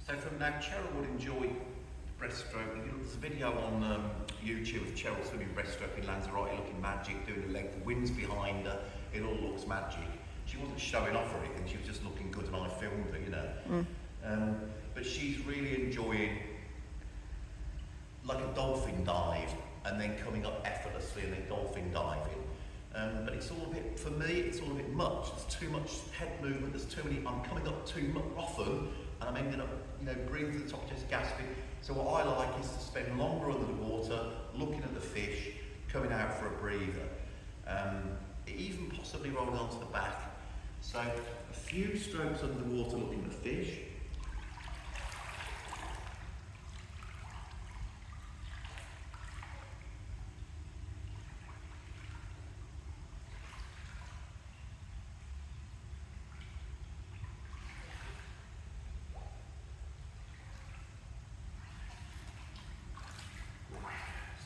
So from now, Cheryl would enjoy breaststroke. There's a video on YouTube of Cheryl swimming breaststroke in Lanzarote, looking magic, doing the leg, the wind's behind her, it all looks magic. She wasn't showing off or anything, she was just looking good and I filmed her, you know. But she's really enjoying like a dolphin dive and then coming up effortlessly and then dolphin diving. But it's all a bit, for me, it's all a bit much. There's too much head movement, there's too many, I'm coming up too much often and I'm ending up, you know, breathing to the top, just gasping. So what I like is to spend longer under the water, looking at the fish, coming out for a breather. Even possibly rolling onto the back. So a few strokes under the water looking at the fish.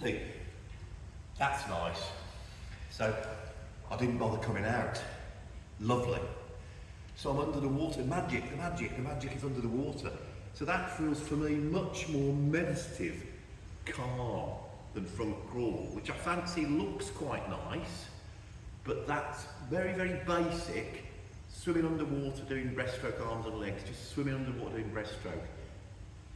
See, that's nice. So I didn't bother coming out. Lovely. So I'm under the water. Magic, the magic is under the water. So that feels for me much more meditative, calm than front crawl, which I fancy looks quite nice, but that's very, very basic. Swimming underwater, doing breaststroke, arms and legs, just swimming underwater doing breaststroke.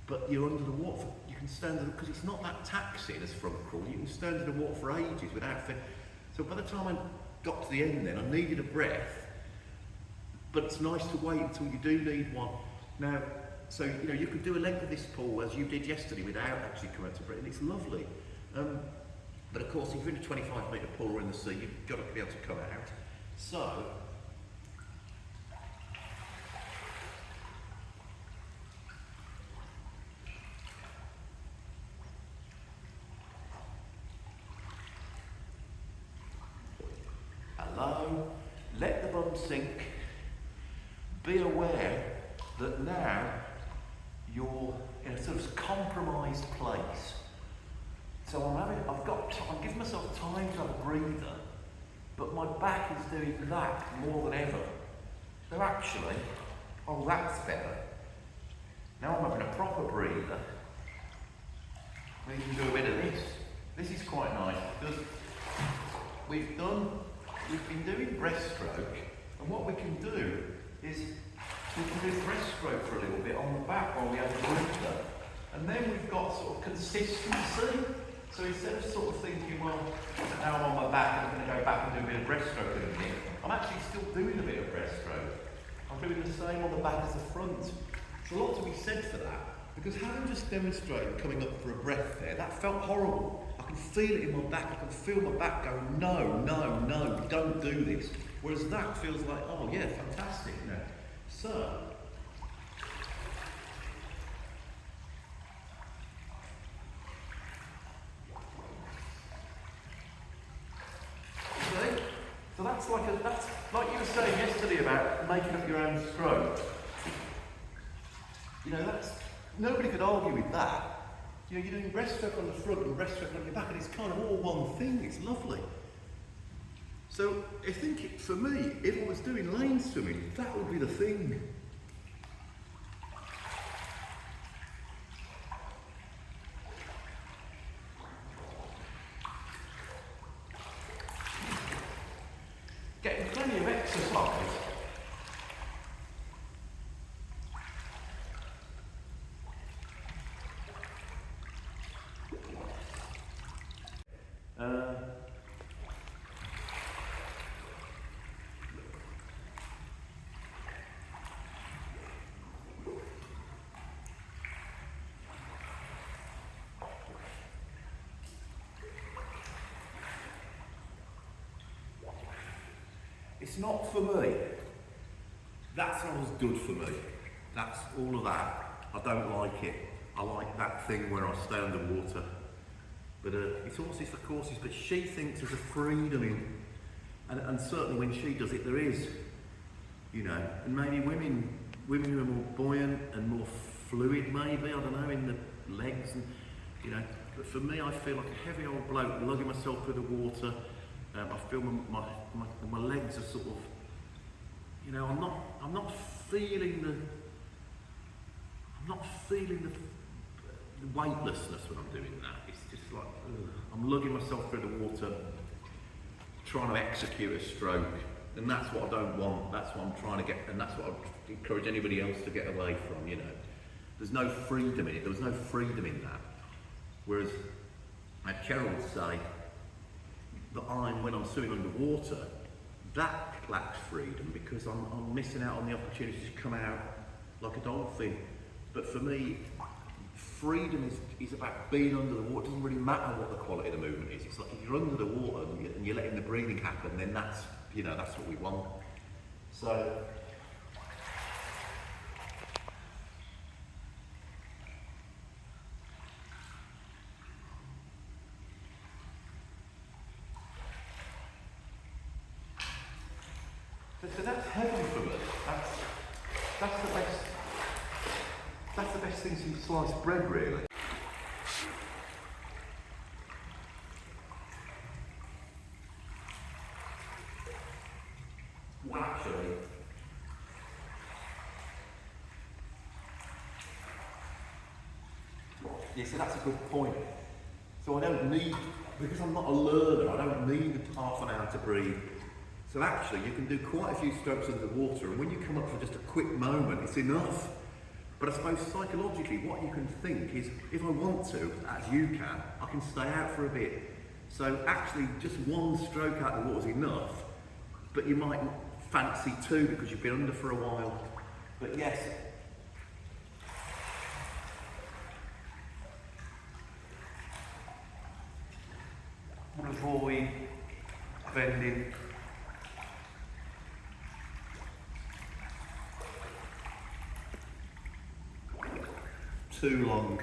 But you're under the water, you can stand under, because it's not that taxing as front crawl, you can stand under the water for ages without fear. So by the time I got to the end then, I needed a breath, but it's nice to wait until you do need one. Now, so you know, you could do a length of this pool as you did yesterday without actually coming out to breath, and it's lovely. But of course, if you're in a 25-metre pool or in the sea, you've got to be able to come out. So, hello, let the bum sink, be aware that now you're in a sort of compromised place. So I'm giving myself time to have a breather, but my back is doing that more than ever. So actually, oh that's better. Now I'm having a proper breather. We can do a bit of this. This is quite nice because we've been doing breaststroke, and what we can do is we can do breaststroke for a little bit on the back while we have a breather, and then we've got sort of consistency. So instead of sort of thinking, well, now I'm on my back, I'm going to go back and do a bit of breaststroke in a minute, I'm actually still doing a bit of breaststroke. I'm doing the same on the back as the front. There's a lot to be said for that, because having just demonstrated coming up for a breath there, that felt horrible. I can feel it in my back, I can feel my back going, no, no, no, don't do this. Whereas that feels like, oh yeah, fantastic. You know. So, that's like you were saying yesterday about making up your own stroke. You know, nobody could argue with that. You know, you're doing breaststroke on the front and breaststroke on your back, and it's kind of all one thing. It's lovely. So I think for me, if I was doing lane swimming, that would be the thing. Getting plenty of exercise. It's not for me. That's not as good for me. That's all of that. I don't like it. I like that thing where I stay underwater. But it's horses for courses, but she thinks there's a freedom in, and certainly when she does it, there is, you know, and maybe women who are more buoyant and more fluid maybe, I don't know, in the legs, and you know, but for me I feel like a heavy old bloke lugging myself through the water. I feel my legs are sort of, you know, I'm not feeling feeling the weightlessness when I'm doing that. It's just like, ugh. I'm lugging myself through the water, trying to execute a stroke, and that's what I don't want. That's what I'm trying to get, and that's what I encourage anybody else to get away from, you know. There's no freedom in it. There was no freedom in that. Whereas, like Cheryl would say, that when I'm swimming underwater, that lacks freedom because I'm missing out on the opportunity to come out like a dolphin. But for me, freedom is about being under the water. It doesn't really matter what the quality of the movement is. It's like if you're under the water and you're letting the breathing happen, then that's what we want. So. So that's heaven for me. That's the best. That's the best thing since sliced bread, really. Well, actually, yeah, so that's a good point. So I don't need, because I'm not a learner, I don't need half an hour to breathe. So actually, you can do quite a few strokes under the water, and when you come up for just a quick moment, it's enough. But I suppose psychologically, what you can think is, if I want to, as you can, I can stay out for a bit. So actually, just one stroke out of the water is enough, but you might fancy two because you've been under for a while. But yes. Avoid bending. Too long.